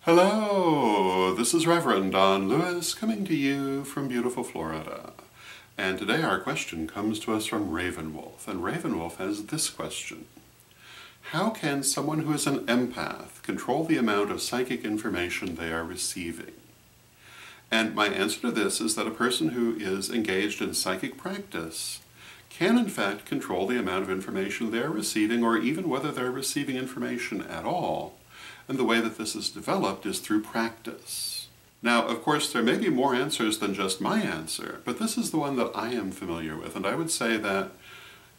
Hello, this is Reverend Don Lewis coming to you from beautiful Florida. And today our question comes to us from Ravenwolf, and Ravenwolf has this question. How can someone who is an empath control the amount of psychic information they are receiving? And my answer to this is that a person who is engaged in psychic practice can in fact control the amount of information they're receiving, or even whether they're receiving information at all. And the way that this is developed is through practice. Now, of course, there may be more answers than just my answer, but this is the one that I am familiar with, and I would say that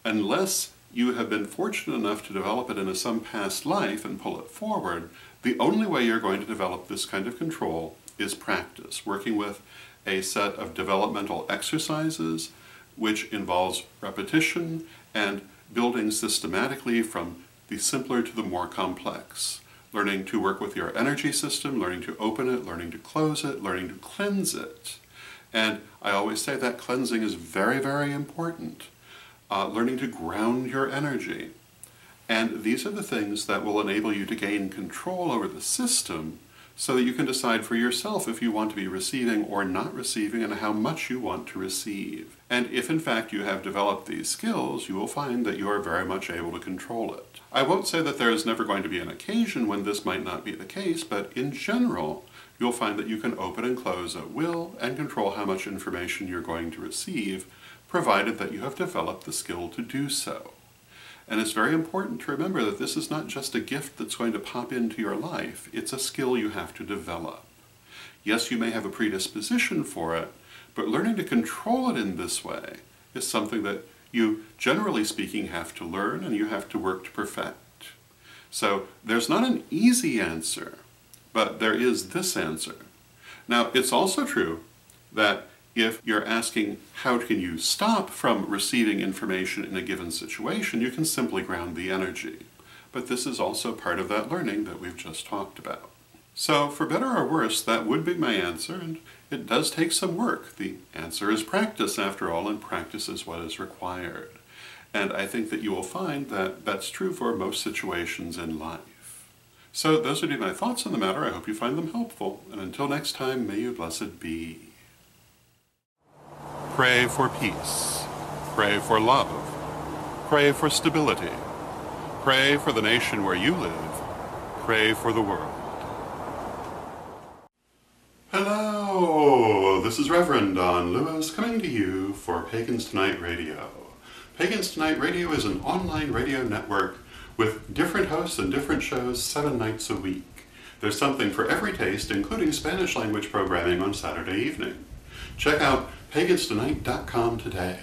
unless you have been fortunate enough to develop it in some past life and pull it forward, the only way you're going to develop this kind of control is practice, working with a set of developmental exercises which involves repetition and building systematically from the simpler to the more complex. Learning to work with your energy system, learning to open it, learning to close it, learning to cleanse it. And I always say that cleansing is very, very important. Learning to ground your energy. And these are the things that will enable you to gain control over the system so that you can decide for yourself if you want to be receiving or not receiving and how much you want to receive. And if in fact you have developed these skills, you will find that you are very much able to control it. I won't say that there is never going to be an occasion when this might not be the case, but in general, you'll find that you can open and close at will and control how much information you're going to receive, provided that you have developed the skill to do so. And it's very important to remember that this is not just a gift that's going to pop into your life, it's a skill you have to develop. Yes, you may have a predisposition for it, but learning to control it in this way is something that you, generally speaking, have to learn and you have to work to perfect. So there's not an easy answer, but there is this answer. Now, it's also true that if you're asking how can you stop from receiving information in a given situation, you can simply ground the energy. But this is also part of that learning that we've just talked about. So for better or worse, that would be my answer, and it does take some work. The answer is practice, after all, and practice is what is required. And I think that you will find that that's true for most situations in life. So those would be my thoughts on the matter. I hope you find them helpful. And until next time, may you blessed be. Pray for peace. Pray for love. Pray for stability. Pray for the nation where you live. Pray for the world. Hello, this is Reverend Don Lewis coming to you for Pagans Tonight Radio. Pagans Tonight Radio is an online radio network with different hosts and different shows 7 nights a week. There's something for every taste, including Spanish language programming on Saturday evening. Check out paganstonight.com today.